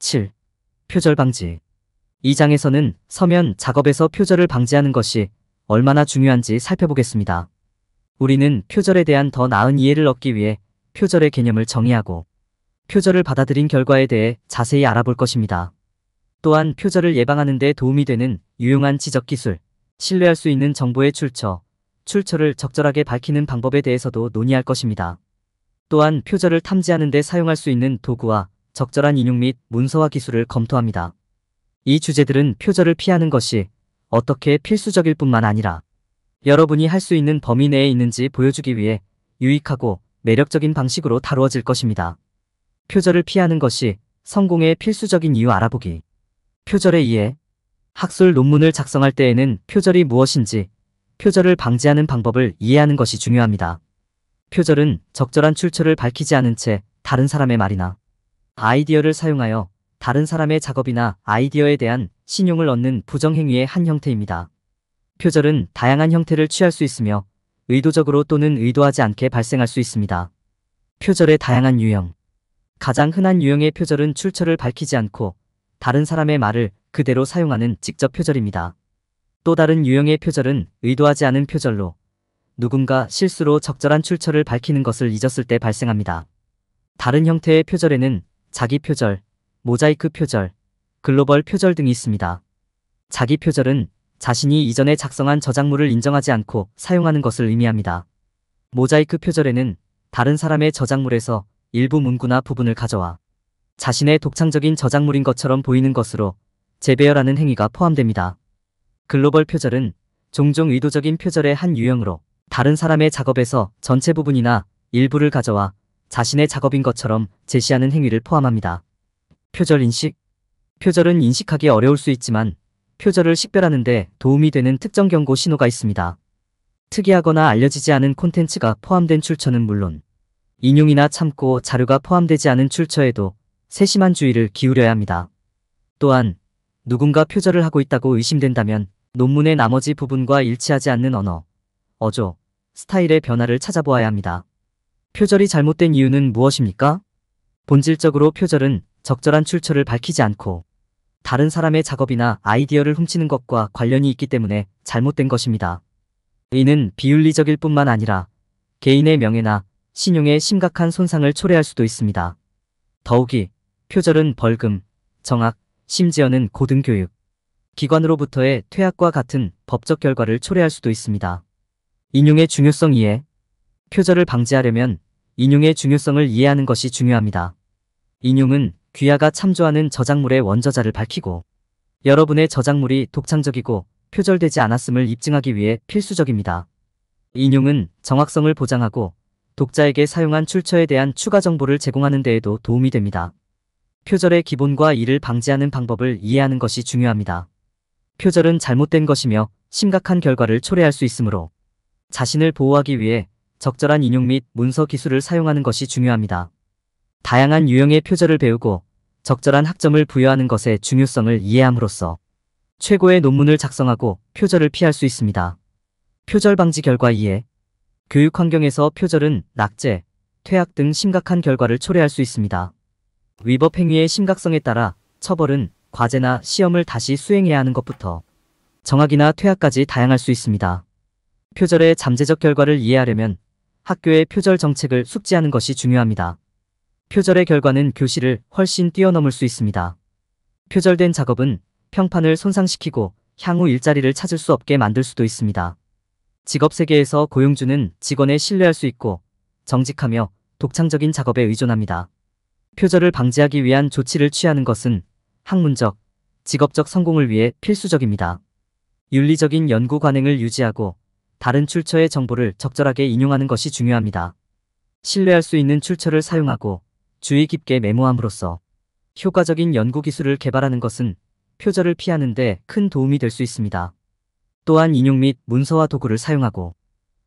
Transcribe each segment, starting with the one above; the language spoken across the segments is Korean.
7. 표절 방지. 이 장에서는 서면 작업에서 표절을 방지하는 것이 얼마나 중요한지 살펴보겠습니다. 우리는 표절에 대한 더 나은 이해를 얻기 위해 표절의 개념을 정의하고 표절을 받아들인 결과에 대해 자세히 알아볼 것입니다. 또한 표절을 예방하는 데 도움이 되는 유용한 지적 기술, 신뢰할 수 있는 정보의 출처를 적절하게 밝히는 방법에 대해서도 논의할 것입니다. 또한 표절을 탐지하는 데 사용할 수 있는 도구와 적절한 인용 및 문서화 기술을 검토합니다. 이 주제들은 표절을 피하는 것이 어떻게 필수적일 뿐만 아니라 여러분이 할 수 있는 범위 내에 있는지 보여주기 위해 유익하고 매력적인 방식으로 다루어질 것입니다. 표절을 피하는 것이 성공의 필수적인 이유 알아보기. 표절의 이해. 학술 논문을 작성할 때에는 표절이 무엇인지, 표절을 방지하는 방법을 이해하는 것이 중요합니다. 표절은 적절한 출처를 밝히지 않은 채 다른 사람의 말이나 아이디어를 사용하여 다른 사람의 작업이나 아이디어에 대한 신용을 얻는 부정행위의 한 형태입니다. 표절은 다양한 형태를 취할 수 있으며 의도적으로 또는 의도하지 않게 발생할 수 있습니다. 표절의 다양한 유형. 가장 흔한 유형의 표절은 출처를 밝히지 않고 다른 사람의 말을 그대로 사용하는 직접 표절입니다. 또 다른 유형의 표절은 의도하지 않은 표절로 누군가 실수로 적절한 출처를 밝히는 것을 잊었을 때 발생합니다. 다른 형태의 표절에는 자기 표절, 모자이크 표절, 글로벌 표절 등이 있습니다. 자기 표절은 자신이 이전에 작성한 저작물을 인정하지 않고 사용하는 것을 의미합니다. 모자이크 표절에는 다른 사람의 저작물에서 일부 문구나 부분을 가져와 자신의 독창적인 저작물인 것처럼 보이는 것으로 재배열하는 행위가 포함됩니다. 글로벌 표절은 종종 의도적인 표절의 한 유형으로 다른 사람의 작업에서 전체 부분이나 일부를 가져와 자신의 작업인 것처럼 제시하는 행위를 포함합니다. 표절 인식. 표절은 인식하기 어려울 수 있지만 표절을 식별하는 데 도움이 되는 특정 경고 신호가 있습니다. 특이하거나 알려지지 않은 콘텐츠가 포함된 출처는 물론 인용이나 참고 자료가 포함되지 않은 출처에도 세심한 주의를 기울여야 합니다. 또한 누군가 표절을 하고 있다고 의심된다면 논문의 나머지 부분과 일치하지 않는 언어, 어조, 스타일의 변화를 찾아보아야 합니다. 표절이 잘못된 이유는 무엇입니까? 본질적으로 표절은 적절한 출처를 밝히지 않고 다른 사람의 작업이나 아이디어를 훔치는 것과 관련이 있기 때문에 잘못된 것입니다. 이는 비윤리적일 뿐만 아니라 개인의 명예나 신용에 심각한 손상을 초래할 수도 있습니다. 더욱이 표절은 벌금, 정학, 심지어는 고등교육, 기관으로부터의 퇴학과 같은 법적 결과를 초래할 수도 있습니다. 인용의 중요성 이해. 표절을 방지하려면 인용의 중요성을 이해하는 것이 중요합니다. 인용은 귀하가 참조하는 저작물의 원저자를 밝히고 여러분의 저작물이 독창적이고 표절되지 않았음을 입증하기 위해 필수적입니다. 인용은 정확성을 보장하고 독자에게 사용한 출처에 대한 추가 정보를 제공하는 데에도 도움이 됩니다. 표절의 기본과 이를 방지하는 방법을 이해하는 것이 중요합니다. 표절은 잘못된 것이며 심각한 결과를 초래할 수 있으므로 자신을 보호하기 위해 적절한 인용 및 문서 기술을 사용하는 것이 중요합니다. 다양한 유형의 표절을 배우고 적절한 학점을 부여하는 것의 중요성을 이해함으로써 최고의 논문을 작성하고 표절을 피할 수 있습니다. 표절 방지 결과 이해. 교육 환경에서 표절은 낙제, 퇴학 등 심각한 결과를 초래할 수 있습니다. 위법 행위의 심각성에 따라 처벌은 과제나 시험을 다시 수행해야 하는 것부터 정학이나 퇴학까지 다양할 수 있습니다. 표절의 잠재적 결과를 이해하려면 학교의 표절 정책을 숙지하는 것이 중요합니다. 표절의 결과는 교실을 훨씬 뛰어넘을 수 있습니다. 표절된 작업은 평판을 손상시키고 향후 일자리를 찾을 수 없게 만들 수도 있습니다. 직업세계에서 고용주는 직원에 신뢰할 수 있고 정직하며 독창적인 작업에 의존합니다. 표절을 방지하기 위한 조치를 취하는 것은 학문적, 직업적 성공을 위해 필수적입니다. 윤리적인 연구 관행을 유지하고 다른 출처의 정보를 적절하게 인용하는 것이 중요합니다. 신뢰할 수 있는 출처를 사용하고 주의 깊게 메모함으로써 효과적인 연구 기술을 개발하는 것은 표절을 피하는 데 큰 도움이 될 수 있습니다. 또한 인용 및 문서화 도구를 사용하고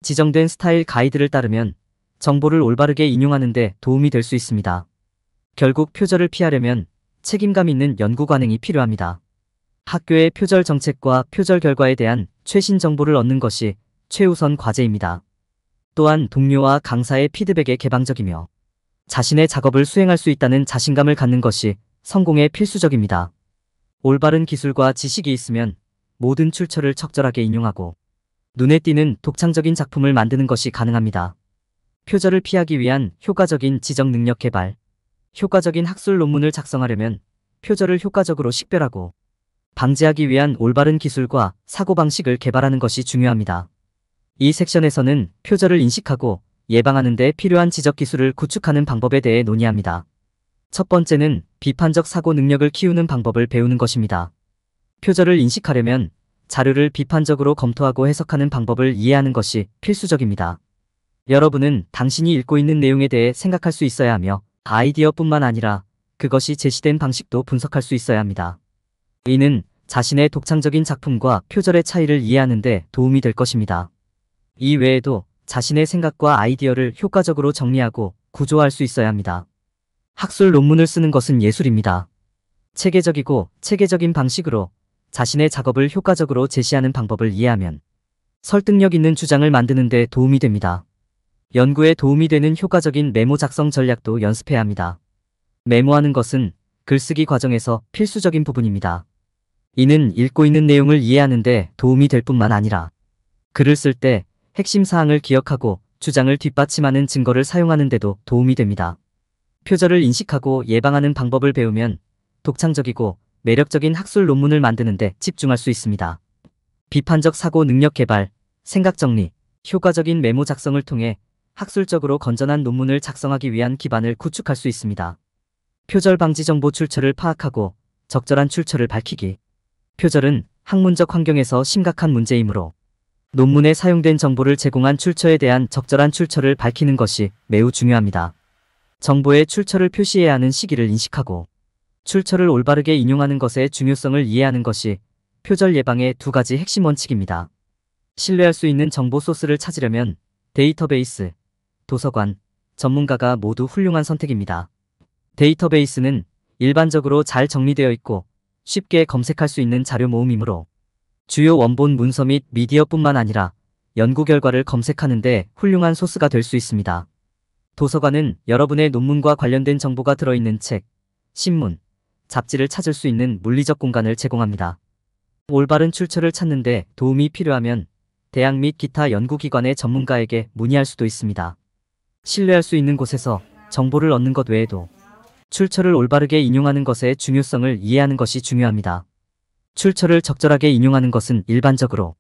지정된 스타일 가이드를 따르면 정보를 올바르게 인용하는 데 도움이 될 수 있습니다. 결국 표절을 피하려면 책임감 있는 연구 관행이 필요합니다. 학교의 표절 정책과 표절 결과에 대한 최신 정보를 얻는 것이 최우선 과제입니다. 또한 동료와 강사의 피드백에 개방적이며 자신의 작업을 수행할 수 있다는 자신감을 갖는 것이 성공에 필수적입니다. 올바른 기술과 지식이 있으면 모든 출처를 적절하게 인용하고 눈에 띄는 독창적인 작품을 만드는 것이 가능합니다. 표절을 피하기 위한 효과적인 지적 능력 개발. 효과적인 학술 논문을 작성하려면 표절을 효과적으로 식별하고 방지하기 위한 올바른 기술과 사고방식을 개발하는 것이 중요합니다. 이 섹션에서는 표절을 인식하고 예방하는 데 필요한 지적 기술을 구축하는 방법에 대해 논의합니다. 첫 번째는 비판적 사고 능력을 키우는 방법을 배우는 것입니다. 표절을 인식하려면 자료를 비판적으로 검토하고 해석하는 방법을 이해하는 것이 필수적입니다. 여러분은 당신이 읽고 있는 내용에 대해 생각할 수 있어야 하며 아이디어뿐만 아니라 그것이 제시된 방식도 분석할 수 있어야 합니다. 이는 자신의 독창적인 작품과 표절의 차이를 이해하는 데 도움이 될 것입니다. 이 외에도 자신의 생각과 아이디어를 효과적으로 정리하고 구조화할 수 있어야 합니다. 학술 논문을 쓰는 것은 예술입니다. 체계적이고 체계적인 방식으로 자신의 작업을 효과적으로 제시하는 방법을 이해하면 설득력 있는 주장을 만드는 데 도움이 됩니다. 연구에 도움이 되는 효과적인 메모 작성 전략도 연습해야 합니다. 메모하는 것은 글쓰기 과정에서 필수적인 부분입니다. 이는 읽고 있는 내용을 이해하는 데 도움이 될 뿐만 아니라 글을 쓸 때 핵심 사항을 기억하고 주장을 뒷받침하는 증거를 사용하는 데도 도움이 됩니다. 표절을 인식하고 예방하는 방법을 배우면 독창적이고 매력적인 학술 논문을 만드는 데 집중할 수 있습니다. 비판적 사고 능력 개발, 생각 정리, 효과적인 메모 작성을 통해 학술적으로 건전한 논문을 작성하기 위한 기반을 구축할 수 있습니다. 표절 방지 정보 출처를 파악하고 적절한 출처를 밝히기. 표절은 학문적 환경에서 심각한 문제이므로 논문에 사용된 정보를 제공한 출처에 대한 적절한 출처를 밝히는 것이 매우 중요합니다. 정보의 출처를 표시해야 하는 시기를 인식하고 출처를 올바르게 인용하는 것의 중요성을 이해하는 것이 표절 예방의 두 가지 핵심 원칙입니다. 신뢰할 수 있는 정보 소스를 찾으려면 데이터베이스, 도서관, 전문가가 모두 훌륭한 선택입니다. 데이터베이스는 일반적으로 잘 정리되어 있고 쉽게 검색할 수 있는 자료 모음이므로 주요 원본 문서 및 미디어뿐만 아니라 연구 결과를 검색하는 데 훌륭한 소스가 될 수 있습니다. 도서관은 여러분의 논문과 관련된 정보가 들어있는 책, 신문, 잡지를 찾을 수 있는 물리적 공간을 제공합니다. 올바른 출처를 찾는 데 도움이 필요하면 대학 및 기타 연구기관의 전문가에게 문의할 수도 있습니다. 신뢰할 수 있는 곳에서 정보를 얻는 것 외에도 출처를 올바르게 인용하는 것의 중요성을 이해하는 것이 중요합니다. 출처를 적절하게 인용하는 것은 일반적으로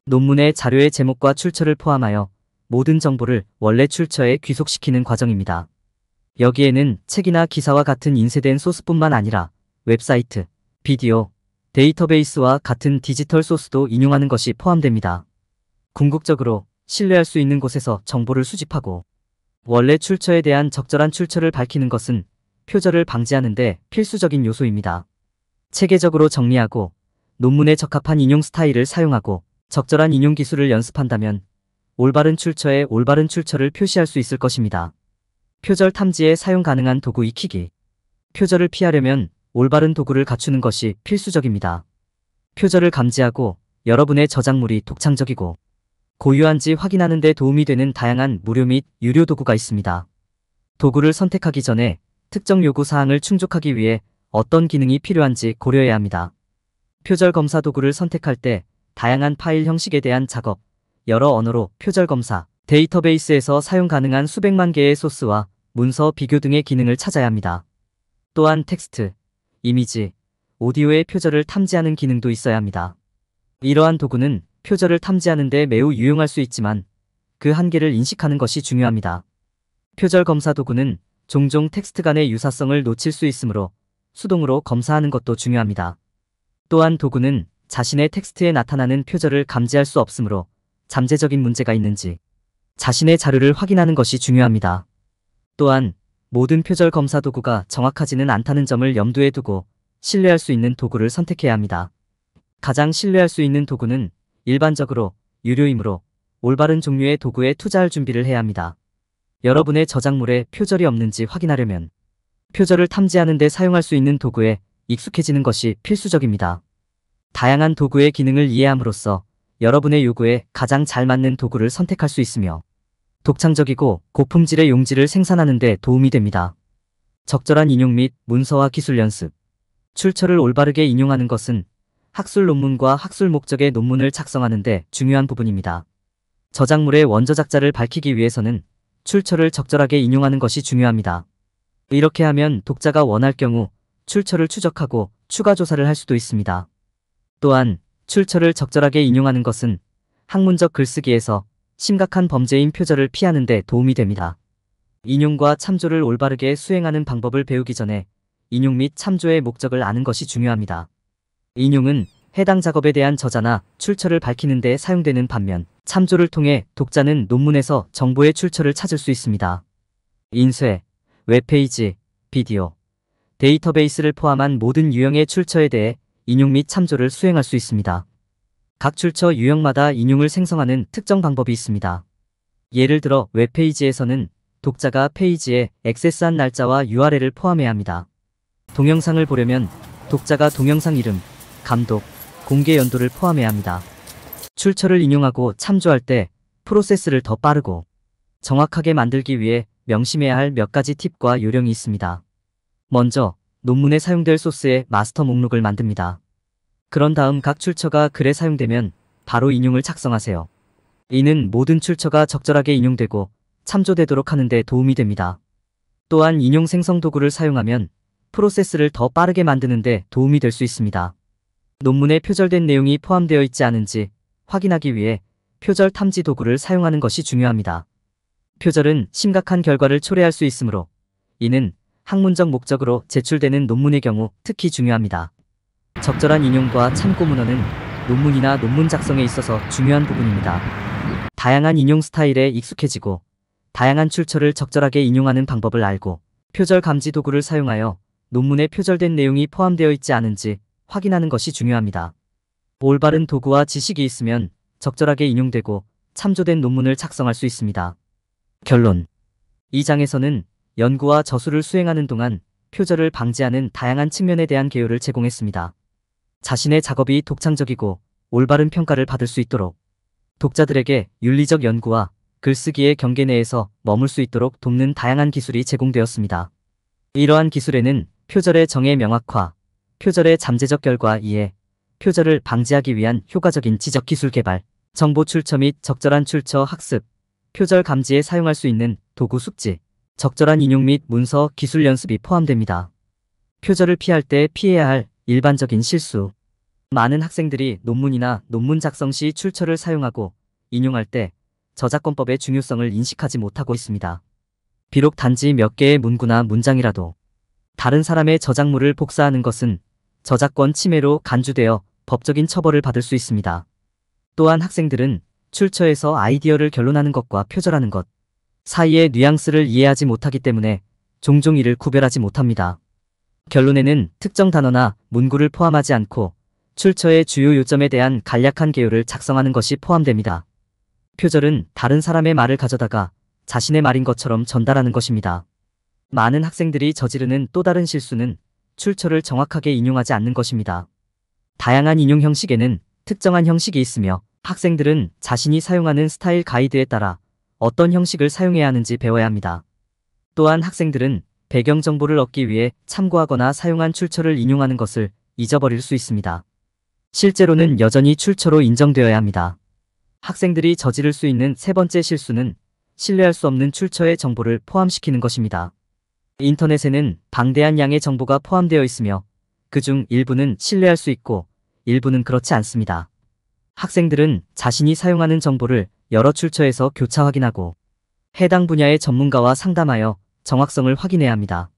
논문의 자료의 제목과 출처를 포함하여 모든 정보를 원래 출처에 귀속시키는 과정입니다. 여기에는 책이나 기사와 같은 인쇄된 소스뿐만 아니라 웹사이트, 비디오, 데이터베이스와 같은 디지털 소스도 인용하는 것이 포함됩니다. 궁극적으로 신뢰할 수 있는 곳에서 정보를 수집하고 원래 출처에 대한 적절한 출처를 밝히는 것은 표절을 방지하는 데 필수적인 요소입니다. 체계적으로 정리하고 논문에 적합한 인용 스타일을 사용하고 적절한 인용 기술을 연습한다면 올바른 출처에 올바른 출처를 표시할 수 있을 것입니다. 표절 탐지에 사용 가능한 도구 익히기. 표절을 피하려면 올바른 도구를 갖추는 것이 필수적입니다. 표절을 감지하고 여러분의 저작물이 독창적이고 고유한지 확인하는 데 도움이 되는 다양한 무료 및 유료 도구가 있습니다. 도구를 선택하기 전에 특정 요구 사항을 충족하기 위해 어떤 기능이 필요한지 고려해야 합니다. 표절 검사 도구를 선택할 때 다양한 파일 형식에 대한 작업, 여러 언어로 표절 검사, 데이터베이스에서 사용 가능한 수백만 개의 소스와 문서 비교 등의 기능을 찾아야 합니다. 또한 텍스트, 이미지, 오디오의 표절을 탐지하는 기능도 있어야 합니다. 이러한 도구는 표절을 탐지하는 데 매우 유용할 수 있지만 그 한계를 인식하는 것이 중요합니다. 표절 검사 도구는 종종 텍스트 간의 유사성을 놓칠 수 있으므로 수동으로 검사하는 것도 중요합니다. 또한 도구는 자신의 텍스트에 나타나는 표절을 감지할 수 없으므로 잠재적인 문제가 있는지 자신의 자료를 확인하는 것이 중요합니다. 또한 모든 표절 검사 도구가 정확하지는 않다는 점을 염두에 두고 신뢰할 수 있는 도구를 선택해야 합니다. 가장 신뢰할 수 있는 도구는 일반적으로 유료이므로 올바른 종류의 도구에 투자할 준비를 해야 합니다. 여러분의 저작물에 표절이 없는지 확인하려면 표절을 탐지하는 데 사용할 수 있는 도구에 익숙해지는 것이 필수적입니다. 다양한 도구의 기능을 이해함으로써 여러분의 요구에 가장 잘 맞는 도구를 선택할 수 있으며 독창적이고 고품질의 용지를 생산하는 데 도움이 됩니다. 적절한 인용 및 문서화 기술 연습. 출처를 올바르게 인용하는 것은 학술 논문과 학술 목적의 논문을 작성하는 데 중요한 부분입니다. 저작물의 원저작자를 밝히기 위해서는 출처를 적절하게 인용하는 것이 중요합니다. 이렇게 하면 독자가 원할 경우 출처를 추적하고 추가 조사를 할 수도 있습니다. 또한 출처를 적절하게 인용하는 것은 학문적 글쓰기에서 심각한 범죄인 표절을 피하는 데 도움이 됩니다. 인용과 참조를 올바르게 수행하는 방법을 배우기 전에 인용 및 참조의 목적을 아는 것이 중요합니다. 인용은 해당 작업에 대한 저자나 출처를 밝히는 데 사용되는 반면 참조를 통해 독자는 논문에서 정보의 출처를 찾을 수 있습니다. 인쇄, 웹페이지, 비디오, 데이터베이스를 포함한 모든 유형의 출처에 대해 인용 및 참조를 수행할 수 있습니다. 각 출처 유형마다 인용을 생성하는 특정 방법이 있습니다. 예를 들어 웹페이지에서는 독자가 페이지에 액세스한 날짜와 URL을 포함해야 합니다. 동영상을 보려면 독자가 동영상 이름, 감독, 공개 연도를 포함해야 합니다. 출처를 인용하고 참조할 때 프로세스를 더 빠르고 정확하게 만들기 위해 명심해야 할 몇 가지 팁과 요령이 있습니다. 먼저 논문에 사용될 소스의 마스터 목록을 만듭니다. 그런 다음 각 출처가 글에 사용되면 바로 인용을 작성하세요. 이는 모든 출처가 적절하게 인용되고 참조되도록 하는 데 도움이 됩니다. 또한 인용 생성 도구를 사용하면 프로세스를 더 빠르게 만드는 데 도움이 될 수 있습니다. 논문에 표절된 내용이 포함되어 있지 않은지 확인하기 위해 표절 탐지 도구를 사용하는 것이 중요합니다. 표절은 심각한 결과를 초래할 수 있으므로 이는 학문적 목적으로 제출되는 논문의 경우 특히 중요합니다. 적절한 인용과 참고 문헌은 논문이나 논문 작성에 있어서 중요한 부분입니다. 다양한 인용 스타일에 익숙해지고 다양한 출처를 적절하게 인용하는 방법을 알고 표절 감지 도구를 사용하여 논문에 표절된 내용이 포함되어 있지 않은지 확인하는 것이 중요합니다. 올바른 도구와 지식이 있으면 적절하게 인용되고 참조된 논문을 작성할 수 있습니다. 결론. 이 장에서는 연구와 저술을 수행하는 동안 표절을 방지하는 다양한 측면에 대한 개요를 제공했습니다. 자신의 작업이 독창적이고 올바른 평가를 받을 수 있도록 독자들에게 윤리적 연구와 글쓰기의 경계 내에서 머물 수 있도록 돕는 다양한 기술이 제공되었습니다. 이러한 기술에는 표절의 정의 명확화, 표절의 잠재적 결과 이해, 표절을 방지하기 위한 효과적인 지적 기술 개발, 정보 출처 및 적절한 출처 학습, 표절 감지에 사용할 수 있는 도구 숙지, 적절한 인용 및 문서 기술 연습이 포함됩니다. 표절을 피할 때 피해야 할 일반적인 실수. 많은 학생들이 논문이나 논문 작성 시 출처를 사용하고 인용할 때 저작권법의 중요성을 인식하지 못하고 있습니다. 비록 단지 몇 개의 문구나 문장이라도 다른 사람의 저작물을 복사하는 것은 저작권 침해로 간주되어 법적인 처벌을 받을 수 있습니다. 또한 학생들은 출처에서 아이디어를 결론하는 것과 표절하는 것 사이의 뉘앙스를 이해하지 못하기 때문에 종종 이를 구별하지 못합니다. 결론에는 특정 단어나 문구를 포함하지 않고 출처의 주요 요점에 대한 간략한 개요를 작성하는 것이 포함됩니다. 표절은 다른 사람의 말을 가져다가 자신의 말인 것처럼 전달하는 것입니다. 많은 학생들이 저지르는 또 다른 실수는 출처를 정확하게 인용하지 않는 것입니다. 다양한 인용 형식에는 특정한 형식이 있으며 학생들은 자신이 사용하는 스타일 가이드에 따라 어떤 형식을 사용해야 하는지 배워야 합니다. 또한 학생들은 배경 정보를 얻기 위해 참고하거나 사용한 출처를 인용하는 것을 잊어버릴 수 있습니다. 실제로는 여전히 출처로 인정되어야 합니다. 학생들이 저지를 수 있는 세 번째 실수는 신뢰할 수 없는 출처의 정보를 포함시키는 것입니다. 인터넷에는 방대한 양의 정보가 포함되어 있으며 그중 일부는 신뢰할 수 있고 일부는 그렇지 않습니다. 학생들은 자신이 사용하는 정보를 여러 출처에서 교차 확인하고 해당 분야의 전문가와 상담하여 정확성을 확인해야 합니다.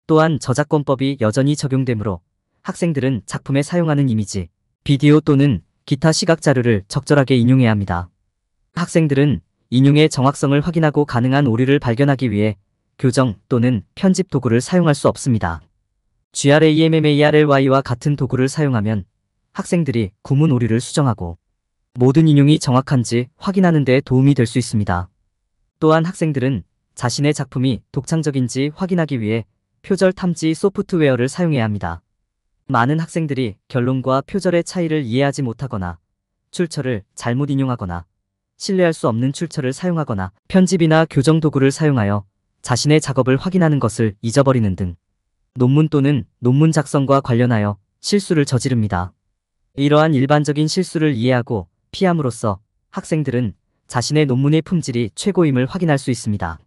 또한 저작권법이 여전히 적용되므로 학생들은 작품에 사용하는 이미지, 비디오 또는 기타 시각 자료를 적절하게 인용해야 합니다. 학생들은 인용의 정확성을 확인하고 가능한 오류를 발견하기 위해 교정 또는 편집 도구를 사용할 수 없습니다. GRAMMARLY와 같은 도구를 사용하면 학생들이 구문 오류를 수정하고 모든 인용이 정확한지 확인하는 데 도움이 될 수 있습니다. 또한 학생들은 자신의 작품이 독창적인지 확인하기 위해 표절 탐지 소프트웨어를 사용해야 합니다. 많은 학생들이 결론과 표절의 차이를 이해하지 못하거나 출처를 잘못 인용하거나 신뢰할 수 없는 출처를 사용하거나 편집이나 교정 도구를 사용하여 자신의 작업을 확인하는 것을 잊어버리는 등 논문 또는 논문 작성과 관련하여 실수를 저지릅니다. 이러한 일반적인 실수를 이해하고 피함으로써 학생들은 자신의 논문의 품질이 최고임을 확인할 수 있습니다.